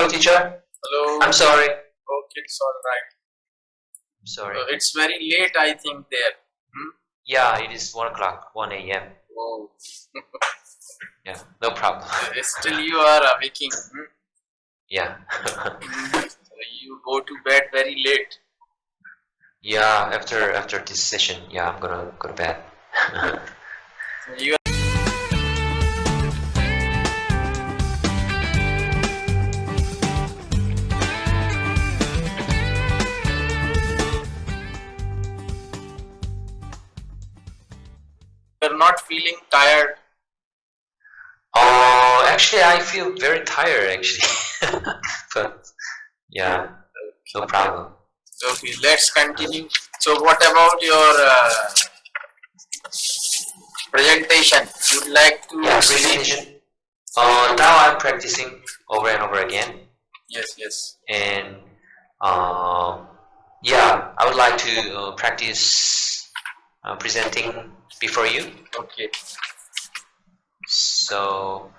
Hello, teacher. Hello. I'm sorry. Okay, it's all right. I'm sorry. It's very late, I think, there. Yeah, it is 1 o'clock, 1 a.m. Oh. Yeah, no problem. Still you are waking. Yeah. So you go to bed very late. Yeah, after this session, yeah, I'm gonna go to bed. So you are not feeling tired. Oh, actually, I feel very tired, actually. But yeah, no problem. Okay, let's continue. So what about your presentation? You'd like to Yeah, speak? presentation. Now I'm practicing over and over again, Yes. and yeah, I would like to practice presenting before you. Okay. So,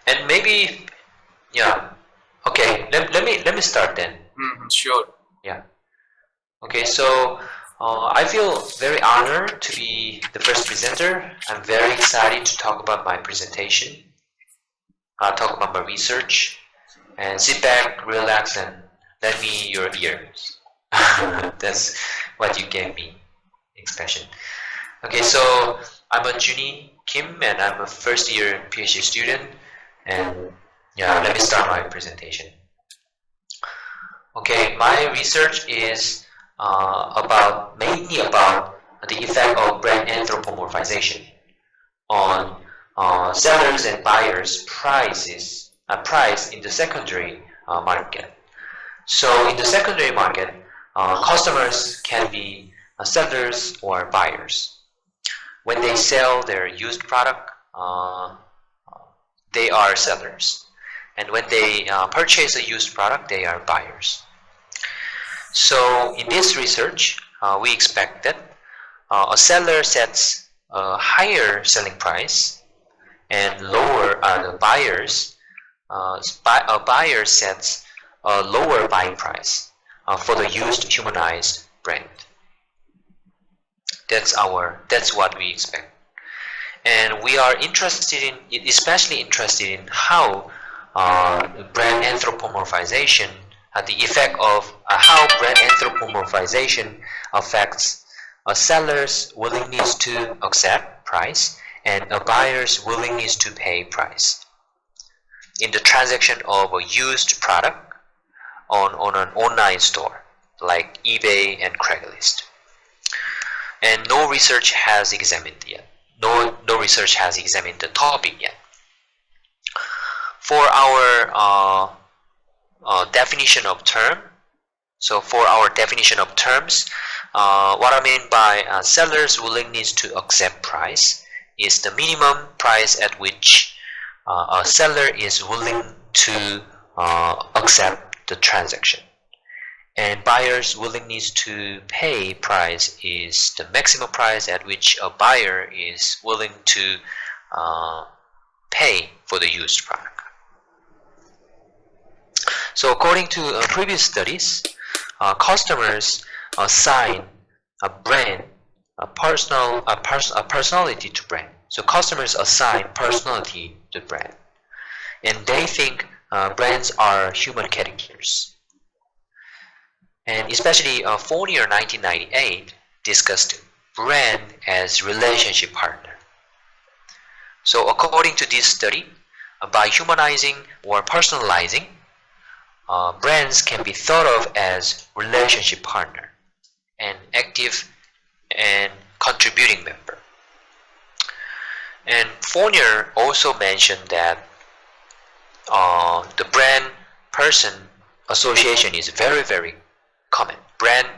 and maybe, yeah. Okay, let me start then. Sure. Yeah. Okay, so I feel very honored to be the first presenter. I'm very excited to talk about my presentation, talk about my research, and sit back, relax, and lend me your ears. That's what you gave me, expression. Okay, so I'm a Juni Kim, and I'm a first year PhD student. And yeah, let me start my presentation. Okay, my research is mainly about the effect of brand anthropomorphization on sellers and buyers' price in the secondary market. So in the secondary market, customers can be sellers or buyers. When they sell their used product, they are sellers. And when they purchase a used product, they are buyers. So in this research, we expect that a seller sets a higher selling price and lower the buyers. A buyer sets a lower buying price for the used humanized brand. That's what we expect, and we are especially interested in how brand anthropomorphization, the effect of how brand anthropomorphization affects a seller's willingness to accept price and a buyer's willingness to pay price in the transaction of a used product on an online store like eBay and Craigslist. And no research has examined yet. No research has examined the topic yet. For our definition of term, what I mean by seller's willingness to accept price is the minimum price at which a seller is willing to accept the transaction. And buyer's willingness to pay price is the maximum price at which a buyer is willing to pay for the used product. So according to previous studies, customers assign a brand, a personality to brand. So customers assign personality to brand, and they think brands are human characters. And especially Fournier 1998 discussed brand as relationship partner. So according to this study, by humanizing or personalizing, brands can be thought of as relationship partner, an active and contributing member. And Fournier also mentioned that the brand person association is very, very common. Brand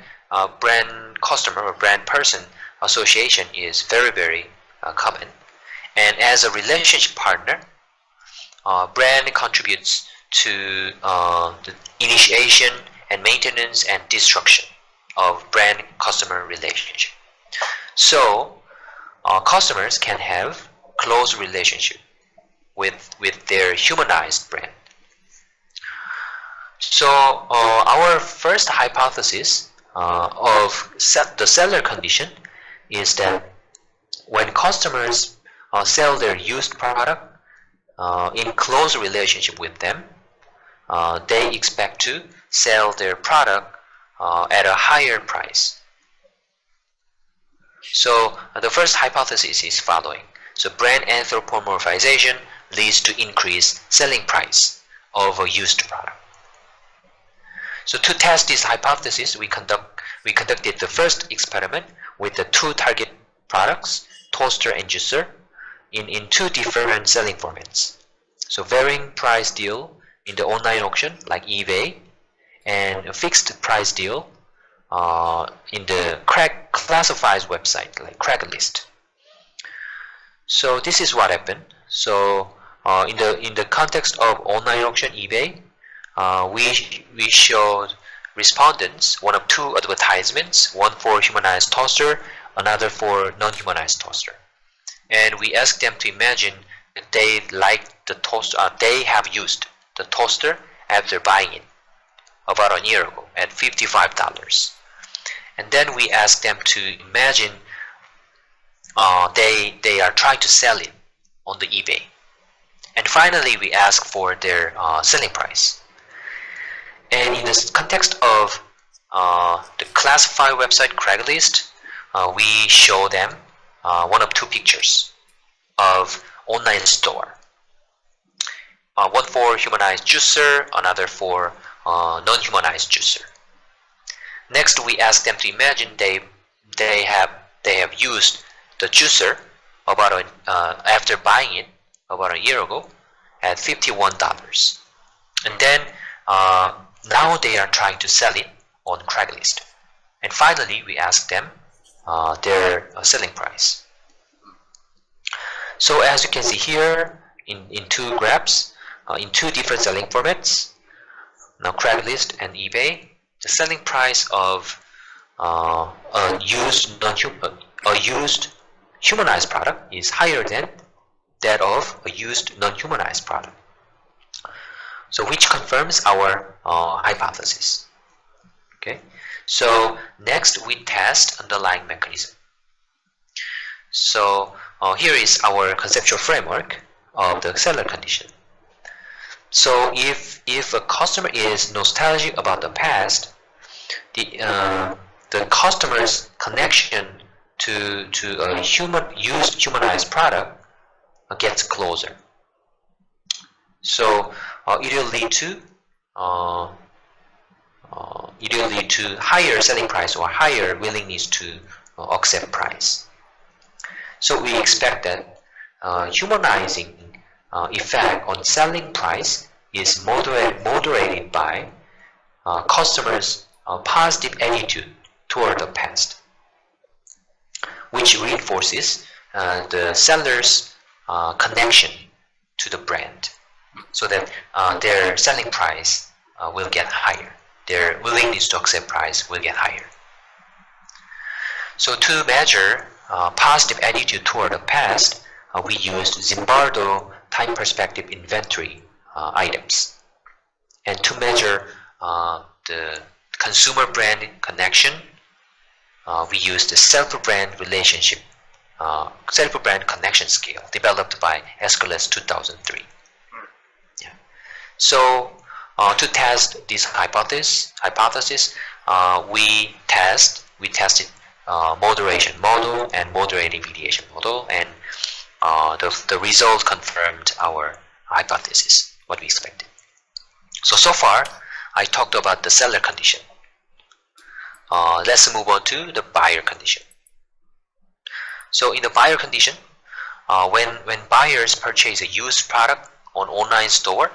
customer or brand person association is very, very common. And as a relationship partner, brand contributes to the initiation and maintenance and destruction of brand customer relationship. So customers can have close relationship with their humanized brand. So our first hypothesis of the seller condition is that when customers sell their used product in close relationship with them, they expect to sell their product at a higher price. So the first hypothesis is following. So brand anthropomorphization leads to increased selling price of a used product. So to test this hypothesis, we conducted the first experiment with the two target products, toaster and juicer, in two different selling formats. So varying price deal in the online auction like eBay, and a fixed price deal in the classifieds website like Craigslist. So this is what happened. So in the context of online auction eBay, we showed respondents one of two advertisements, one for humanized toaster, another for non-humanized toaster. And we asked them to imagine that they like the toaster, they have used the toaster after buying it about a year ago at $55. And then we asked them to imagine they are trying to sell it on the eBay. And finally, we asked for their selling price. And in the context of the classified website Craigslist, we show them one of two pictures of online store. One for humanized juicer, another for non-humanized juicer. Next, we ask them to imagine they have used the juicer about after buying it about a year ago at $51, and then now they are trying to sell it on Craigslist. And finally, we ask them their selling price. So as you can see here in two graphs, in two different selling formats, now Craigslist and eBay, the selling price of a used humanized product is higher than that of a used non-humanized product. So which confirms our hypothesis. Okay. So next we test underlying mechanism. So here is our conceptual framework of the seller condition. So if a customer is nostalgic about the past, the customer's connection to a used humanized product gets closer. So it will lead to higher selling price or higher willingness to accept price. So we expect that humanizing effect on selling price is moderated by customers' positive attitude toward the past, which reinforces the seller's connection to the brand, so that their selling price will get higher. Their willingness to accept price will get higher. So to measure positive attitude toward the past, we used Zimbardo time perspective inventory items. And to measure the consumer brand connection, we used the self-brand relationship, self-brand connection scale developed by Escalus 2003. Yeah. So to test this hypothesis, we tested moderation model and moderating mediation model, and the result confirmed our hypothesis, what we expected. So far, I talked about the seller condition. Let's move on to the buyer condition. So in the buyer condition, when buyers purchase a used product on online store,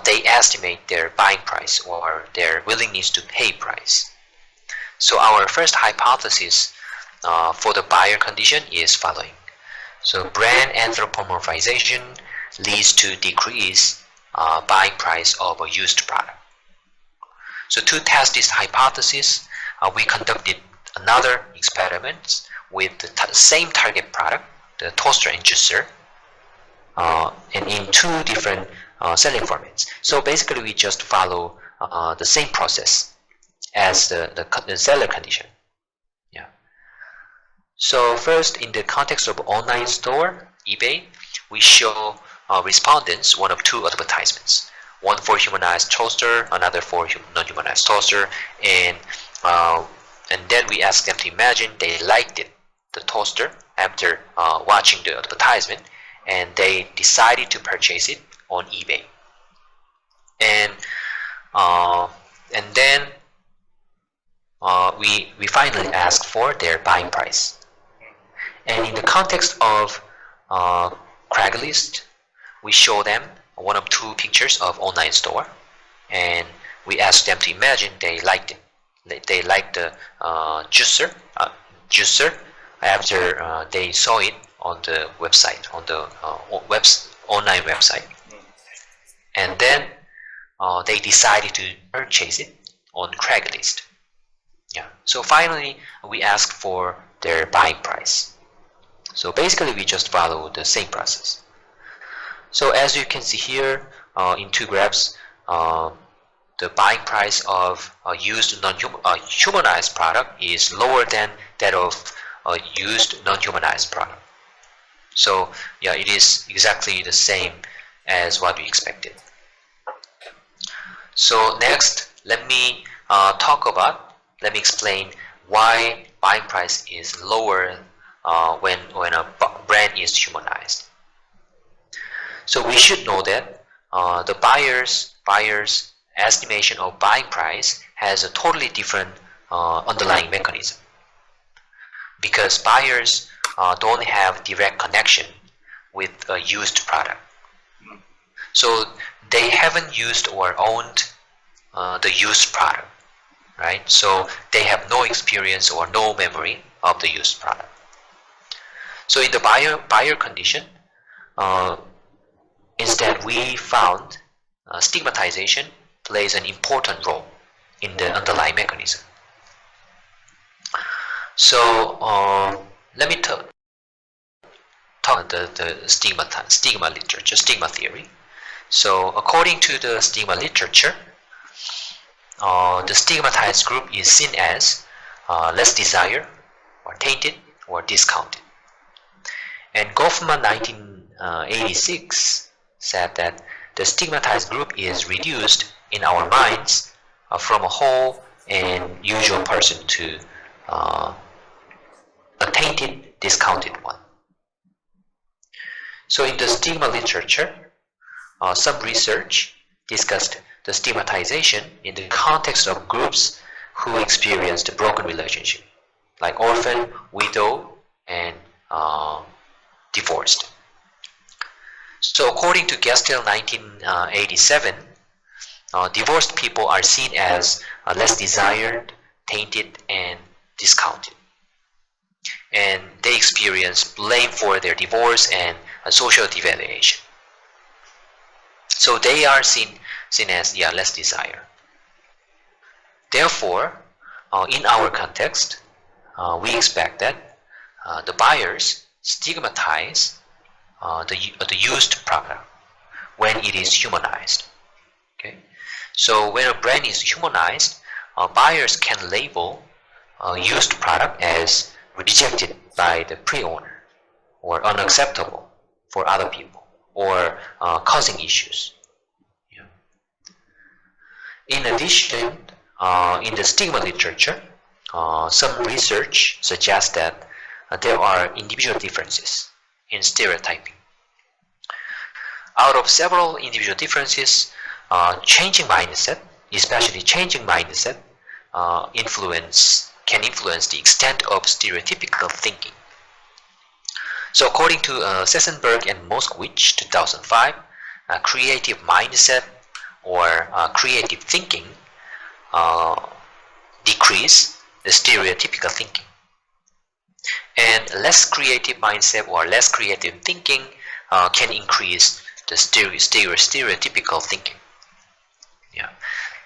they estimate their buying price or their willingness to pay price. So our first hypothesis for the buyer condition is following. So brand anthropomorphization leads to decrease buying price of a used product. So to test this hypothesis, we conducted another experiment with the same target product, the toaster and juicer, and in two different selling formats. So basically, we just follow the same process as the seller condition. Yeah. So first, in the context of online store, eBay, we show respondents one of two advertisements. One for humanized toaster, another for non-humanized toaster, and then we ask them to imagine they liked it, the toaster, after watching the advertisement, and they decided to purchase it on eBay. And then we finally ask for their buying price. And in the context of Craigslist, we show them one of two pictures of online store, and we ask them to imagine they liked it. They liked the juicer after they saw it on the website, on the online website, and then they decided to purchase it on Craigslist. Yeah. So finally, we ask for their buying price. So basically, we just follow the same process. So as you can see here in two graphs, the buying price of a used humanized product is lower than that of a used non-humanized product. So yeah, it is exactly the same as what we expected. So next, let me explain why buying price is lower when a brand is humanized. So we should know that the buyer's estimation of buying price has a totally different underlying mechanism, because buyers don't have direct connection with a used product. So they haven't used or owned the used product, right? So they have no experience or no memory of the used product. So in the buyer condition, instead we found stigmatization plays an important role in the underlying mechanism. So let me talk about the stigma literature, stigma theory. So according to the stigma literature, the stigmatized group is seen as less desired, or tainted, or discounted. And Goffman 1986 said that the stigmatized group is reduced in our minds from a whole and usual person to a tainted, discounted one. So in the stigma literature, some research discussed the stigmatization in the context of groups who experienced a broken relationship, like orphan, widow, and divorced. So according to Gestel 1987, divorced people are seen as less desired, tainted, and discounted. And they experience blame for their divorce and social devaluation. So they are seen as less desired. Therefore, in our context, we expect that the buyers stigmatize the used product when it is humanized. Okay, so when a brand is humanized, buyers can label a used product as rejected by the pre-owner, or unacceptable for other people, or causing issues. Yeah. In addition, in the stigma literature, some research suggests that there are individual differences in stereotyping. Out of several individual differences, changing mindset, especially changing mindset, can influence the extent of stereotypical thinking. So according to Sessenberg and Moskowitz 2005, creative mindset or creative thinking decrease the stereotypical thinking. And less creative mindset or less creative thinking can increase the stereotypical thinking. Yeah.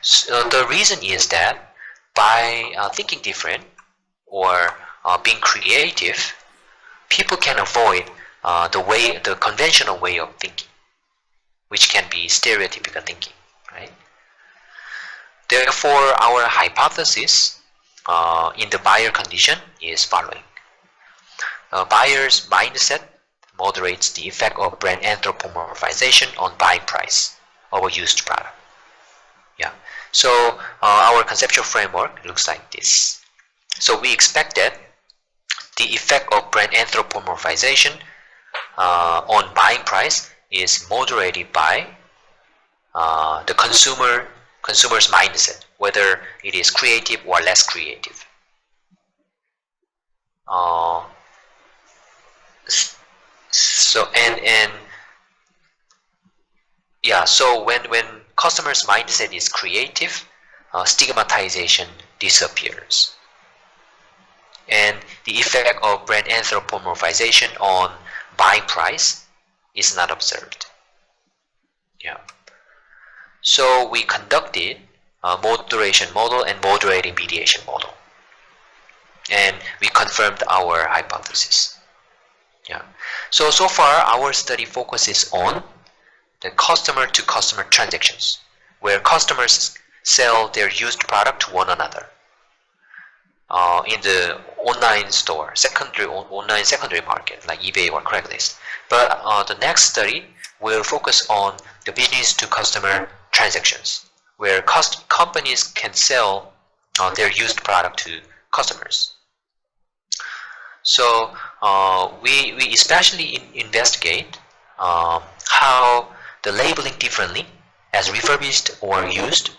So the reason is that by thinking different or being creative, people can avoid the conventional way of thinking, which can be stereotypical thinking, right? Therefore, our hypothesis in the buyer condition is following. Buyer's mindset moderates the effect of brand anthropomorphization on buying price of a used product. Yeah. So our conceptual framework looks like this. So we expect that the effect of brand anthropomorphization on buying price is moderated by the consumer's mindset, whether it is creative or less creative. So when customers' mindset is creative, stigmatization disappears, and the effect of brand anthropomorphization on buying price is not observed. Yeah. So we conducted a moderation model and moderating mediation model, and we confirmed our hypothesis. Yeah. So far our study focuses on the customer-to-customer transactions, where customers sell their used product to one another in the online store, online secondary market like eBay or Craigslist. But the next study will focus on the business-to-customer transactions, where companies can sell their used product to customers. So we especially investigate how the labeling differently as refurbished or used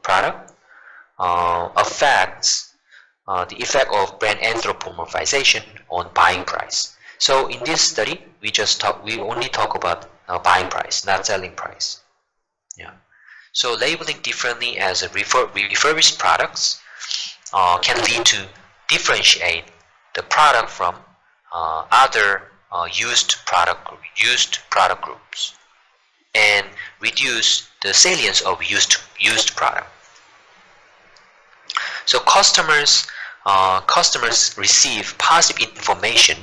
product affects the effect of brand anthropomorphization on buying price. So in this study, we only talk about buying price, not selling price. Yeah. So labeling differently as refurbished products can lead to differentiate the product from other used product groups, and reduce the salience of used product. So customers receive positive information